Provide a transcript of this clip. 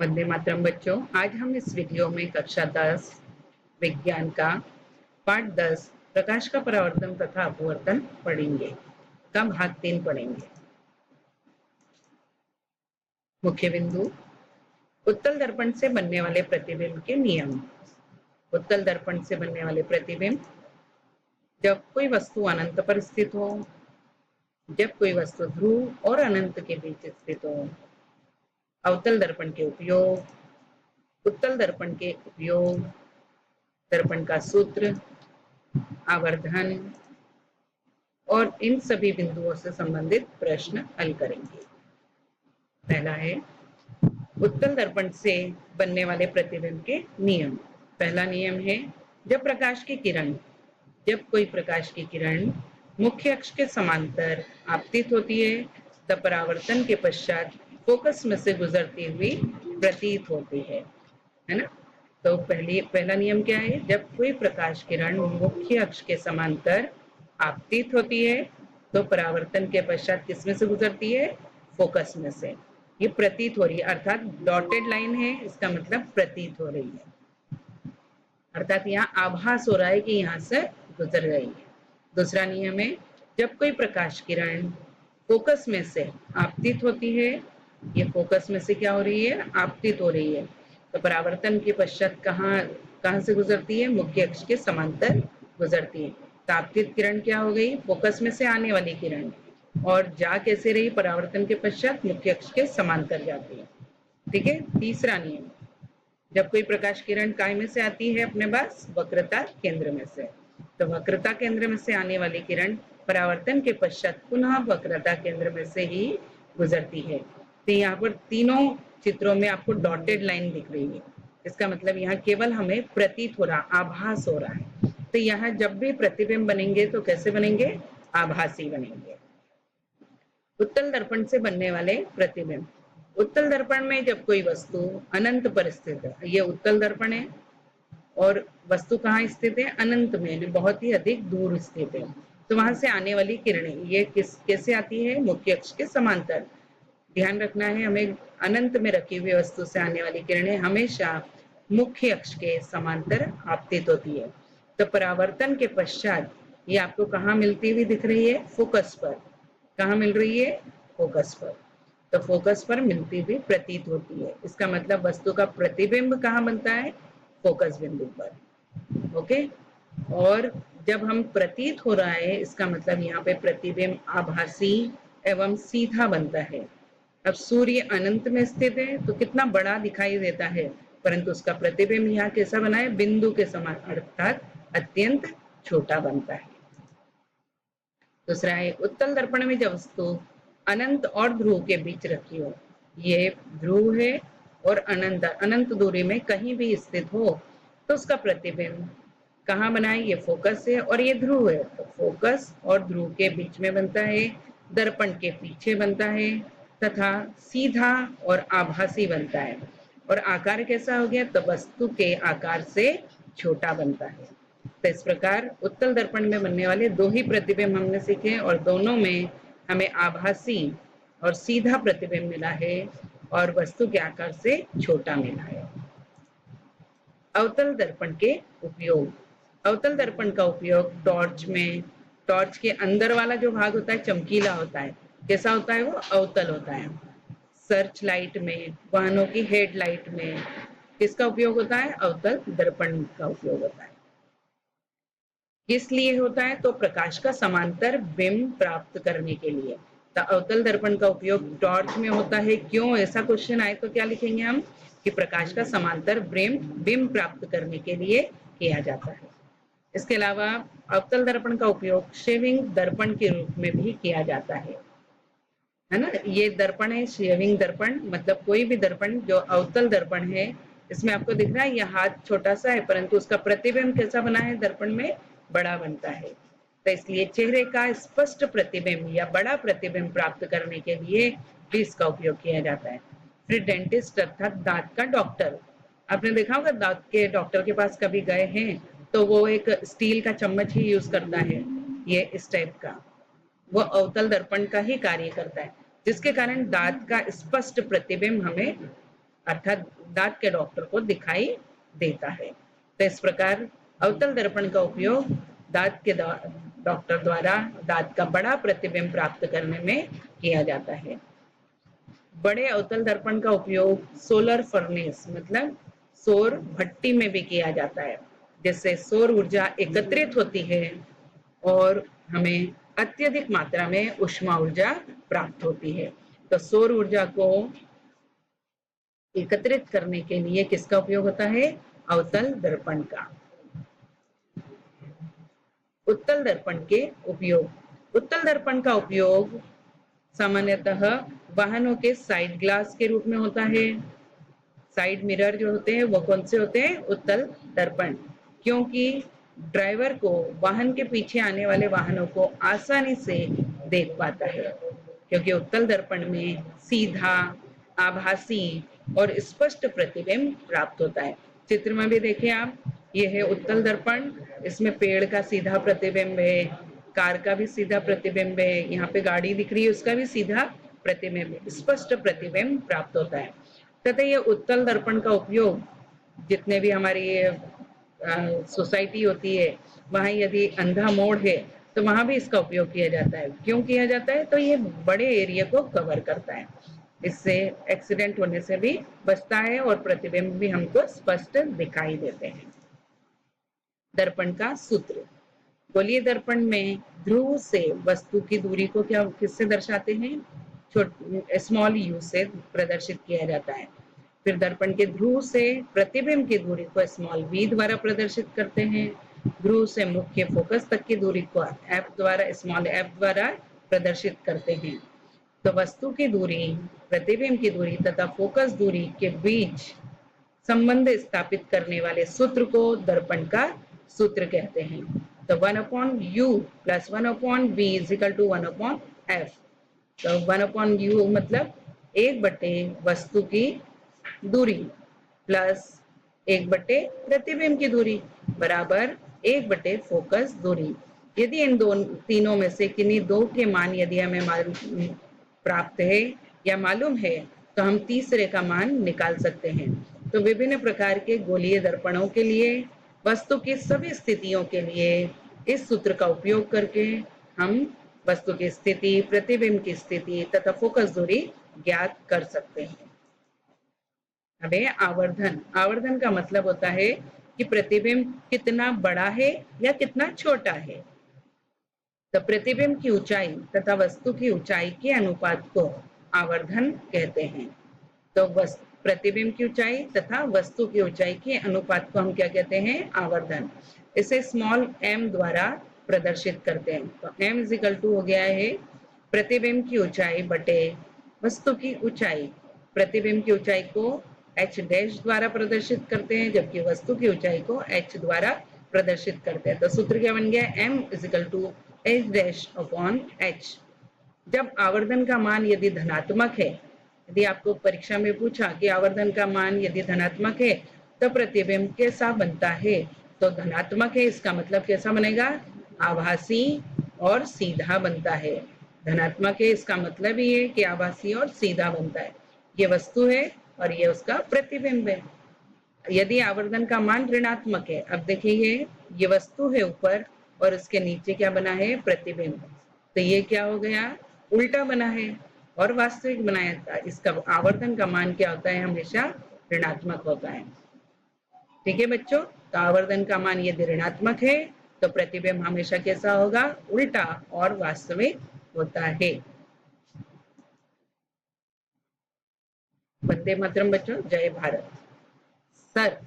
वंदे मातरम बच्चों, आज हम इस वीडियो में कक्षा 10 विज्ञान का पाठ 10 प्रकाश का परावर्तन तथा अपवर्तन पढ़ेंगे का भाग 3 पढ़ेंगे। मुख्य बिंदु, उत्तल दर्पण से बनने वाले प्रतिबिंब के नियम। उत्तल दर्पण से बनने वाले प्रतिबिंब जब कोई वस्तु अनंत पर स्थित हो, जब कोई वस्तु ध्रुव और अनंत के बीच स्थित हो। अवतल दर्पण के उपयोग, उत्तल दर्पण के उपयोग, दर्पण का सूत्र, आवर्धन और इन सभी बिंदुओं से संबंधित प्रश्न हल करेंगे। पहला है उत्तल दर्पण से बनने वाले प्रतिबिंब के नियम। पहला नियम है, जब कोई प्रकाश की किरण मुख्य अक्ष के समांतर आपतित होती है तब परावर्तन के पश्चात फोकस में से गुजरती हुई प्रतीत होती है ना। तो पहला नियम क्या है, जब कोई प्रकाश किरण मुख्य अक्ष के समांतर आपतित होती है तो परावर्तन के पश्चात किसमें से गुजरती है, फोकस में से। ये प्रतीत हो रही है, अर्थात डॉटेड लाइन है, इसका मतलब प्रतीत हो रही है, अर्थात यहाँ आभास हो रहा है कि यहाँ से गुजर रही है। दूसरा नियम है, जब कोई प्रकाश किरण फोकस में से आपतित होती है, ये फोकस में से क्या हो रही है, आपतित हो रही है, तो परावर्तन के पश्चात कहाँ से गुजरती है, मुख्य अक्ष के समांतर गुजरती है। तो आपतित किरण क्या हो गई, फोकस में से आने वाली किरण, और जा कैसे रही, परावर्तन के पश्चात मुख्य अक्ष के समांतर जाती है। ठीक है। तीसरा नियम, जब कोई प्रकाश किरण काय में से आती है अपने पास, वक्रता केंद्र में से, तो वक्रता केंद्र में से आने वाली किरण परावर्तन के पश्चात पुनः वक्रता केंद्र में से ही गुजरती है। तो यहाँ पर तीनों चित्रों में आपको डॉटेड लाइन दिख रही है, इसका मतलब यहाँ केवल हमें प्रतीत हो रहा, आभास हो रहा है। तो यहाँ जब भी प्रतिबिंब बनेंगे तो कैसे बनेंगे, आभासी बनेंगे। उत्तल दर्पण से बनने वाले प्रतिबिंब। उत्तल दर्पण में जब कोई वस्तु अनंत पर स्थित है, ये उत्तल दर्पण है, और वस्तु कहाँ स्थित है, अनंत में, बहुत ही अधिक दूर स्थित है, तो वहां से आने वाली किरणें ये कैसे आती है, मुख्य अक्ष के समांतर। ध्यान रखना है हमें, अनंत में रखी हुई वस्तु से आने वाली किरणें हमेशा मुख्य अक्ष के समांतर आपतित होती है। तो परावर्तन के पश्चात ये आपको कहाँ मिलती हुई दिख रही है, फोकस पर। कहाँ मिल रही है, फोकस पर। तो फोकस पर मिलती हुई प्रतीत होती है, इसका मतलब वस्तु का प्रतिबिंब कहाँ बनता है, फोकस बिंदु पर। ओके। और जब हम प्रतीत हो रहा है, इसका मतलब यहाँ पे प्रतिबिंब आभासी एवं सीधा बनता है। अब सूर्य अनंत में स्थित है तो कितना बड़ा दिखाई देता है, परंतु उसका प्रतिबिंब यहाँ कैसा बना है, बिंदु के समान, अर्थात अत्यंत छोटा बनता है। दूसरा है, उत्तल दर्पण में जब वस्तु अनंत और ध्रुव के बीच रखी हो, ये ध्रुव है और अनंत दूरी में कहीं भी स्थित हो, तो उसका प्रतिबिंब कहाँ बना है, ये फोकस है और ये ध्रुव है, तो फोकस और ध्रुव के बीच में बनता है, दर्पण के पीछे बनता है, तथा सीधा और आभासी बनता है। और आकार कैसा हो गया, तो वस्तु के आकार से छोटा बनता है। तो इस प्रकार उत्तल दर्पण में बनने वाले दो ही प्रतिबिंब हमने सीखे, और दोनों में हमें आभासी और सीधा प्रतिबिंब मिला है और वस्तु के आकार से छोटा मिला है। अवतल दर्पण के उपयोग। अवतल दर्पण का उपयोग टॉर्च में, टॉर्च के अंदर वाला जो भाग होता है चमकीला होता है, कैसा होता है, वो अवतल होता है। सर्च लाइट में, वाहनों की हेडलाइट में किसका उपयोग होता है, अवतल दर्पण का उपयोग होता है। किस लिए होता है, तो प्रकाश का समांतर बिंब प्राप्त करने के लिए। तो अवतल दर्पण का उपयोग टॉर्च में होता है, क्यों, ऐसा क्वेश्चन आए तो क्या लिखेंगे हम, कि प्रकाश का समांतर बिंब प्राप्त करने के लिए किया जाता है। इसके अलावा अवतल दर्पण का उपयोग शेविंग दर्पण के रूप में भी किया जाता है ना। ये दर्पण है शेविंग दर्पण, मतलब कोई भी दर्पण जो अवतल दर्पण है, इसमें आपको दिख रहा है यह हाथ छोटा सा है, परंतु उसका प्रतिबिंब कैसा बना है, दर्पण में बड़ा बनता है। तो इसलिए चेहरे का स्पष्ट प्रतिबिंब या बड़ा प्रतिबिंब प्राप्त करने के लिए भी इसका उपयोग किया जाता है। फिर डेंटिस्ट अर्थात दांत का डॉक्टर, आपने देखा होगा दांत के डॉक्टर के पास कभी गए हैं तो वो एक स्टील का चम्मच ही यूज करता है, ये इस टाइप का, वो अवतल दर्पण का ही कार्य करता है, जिसके कारण दांत का स्पष्ट प्रतिबिंब हमें अर्थात दांत के डॉक्टर को दिखाई देता है। तो इस प्रकार अवतल दर्पण का उपयोग दांत के डॉक्टर द्वारा दांत का बड़ा प्रतिबिंब प्राप्त करने में किया जाता है। बड़े अवतल दर्पण का उपयोग सोलर फर्नेस मतलब सौर भट्टी में भी किया जाता है, जिससे सौर ऊर्जा एकत्रित होती है और हमें अत्यधिक मात्रा में ऊष्मा ऊर्जा प्राप्त होती है। तो सौर ऊर्जा को एकत्रित करने के लिए किसका उपयोग होता है? अवतल दर्पण का। उत्तल दर्पण के उपयोग। उत्तल दर्पण का उपयोग सामान्यतः वाहनों के साइड ग्लास के रूप में होता है। साइड मिरर जो होते हैं वो कौन से होते हैं? उत्तल दर्पण। क्योंकि ड्राइवर को वाहन के पीछे आने वाले वाहनों को आसानी से देख पाता है, क्योंकि उत्तल दर्पण में सीधा, आभासी और स्पष्ट प्रतिबिंब प्राप्त होता है। चित्र में भी देखिए आप, ये है उत्तल दर्पण, इसमें पेड़ का सीधा प्रतिबिंब है, कार का भी सीधा प्रतिबिंब है, यहाँ पे गाड़ी दिख रही है उसका भी सीधा प्रतिबिंब, स्पष्ट प्रतिबिंब प्राप्त होता है। तथा ये उत्तल दर्पण का उपयोग जितने भी हमारी सोसाइटी होती है वहां यदि अंधा मोड़ है तो वहां भी इसका उपयोग किया जाता है। क्यों किया जाता है? तो ये बड़े एरिया को कवर करता है, इससे एक्सीडेंट होने से भी बचता है और प्रतिबिंब भी हमको स्पष्ट दिखाई देते हैं। दर्पण का सूत्र। गोलीय दर्पण में ध्रुव से वस्तु की दूरी को क्या किससे दर्शाते हैं? स्मॉल यू से प्रदर्शित किया जाता है। फिर दर्पण के ध्रुव से प्रतिबिंब की दूरी को स्मॉल वी द्वारा प्रदर्शित करते हैं। ध्रुव से मुख्य फोकस तक की दूरी को एफ द्वारा, स्मॉल एफ द्वारा प्रदर्शित करते हैं। तो वस्तु की दूरी, प्रतिबिंब की दूरी तथा फोकस दूरी के बीच संबंध स्थापित करने वाले सूत्र को दर्पण का सूत्र कहते हैं। तो 1/u plus 1/v is equal to 1/f। तो 1/u मतलब 1/, वस्तु की दूरी प्लस 1/, प्रतिबिंब की दूरी बराबर 1/, फोकस दूरी। यदि इन तीनों में से किन्हीं दो के मान यदि हमें प्राप्त है या मालूम है तो हम तीसरे का मान निकाल सकते हैं। तो विभिन्न प्रकार के गोलीय दर्पणों के लिए, वस्तु की सभी स्थितियों के लिए इस सूत्र का उपयोग करके हम वस्तु की स्थिति, प्रतिबिंब की स्थिति तथा फोकस दूरी ज्ञात कर सकते हैं। अब आवर्धन। आवर्धन का मतलब होता है कि प्रतिबिंब कितना बड़ा है या कितना छोटा है। तो प्रतिबिंब की ऊंचाई तथा वस्तु की ऊंचाई के अनुपात को आवर्धन कहते हैं। तो प्रतिबिंब की ऊंचाई तथा वस्तु की ऊंचाई के अनुपात को हम क्या कहते हैं? आवर्धन। इसे स्मॉल m द्वारा प्रदर्शित करते हैं। तो m इज इक्वल टू हो गया है प्रतिबिंब की ऊंचाई बटे वस्तु की ऊंचाई। प्रतिबिंब की ऊंचाई को h डैश द्वारा प्रदर्शित करते हैं, जबकि वस्तु की ऊंचाई को h द्वारा प्रदर्शित करते हैं। तो सूत्र क्या बन गया? m is equal to h dash upon h। जब आवर्धन का मान यदि धनात्मक है, यदि आपको परीक्षा में पूछा कि आवर्धन का मान यदि धनात्मक है तो प्रतिबिंब कैसा बनता है, तो धनात्मक है इसका मतलब कैसा बनेगा? आभासी और सीधा बनता है। धनात्मक है इसका मतलब ये है कि आभासी और सीधा बनता है। ये वस्तु है और ये उसका प्रतिबिंब है। यदि आवर्धन का मान ऋणात्मक है, अब देखिए ये वस्तु है ऊपर और उसके नीचे क्या बना है? प्रतिबिंब। तो ये क्या हो गया? उल्टा बना है और वास्तविक बनाया था। इसका आवर्धन का मान क्या होता है? हमेशा ऋणात्मक होता है। ठीक है बच्चों, तो आवर्धन का मान यदि ऋणात्मक है तो प्रतिबिंब हमेशा कैसा होगा? उल्टा और वास्तविक होता है। वंदे मातरम बच्चों, जय भारत। सर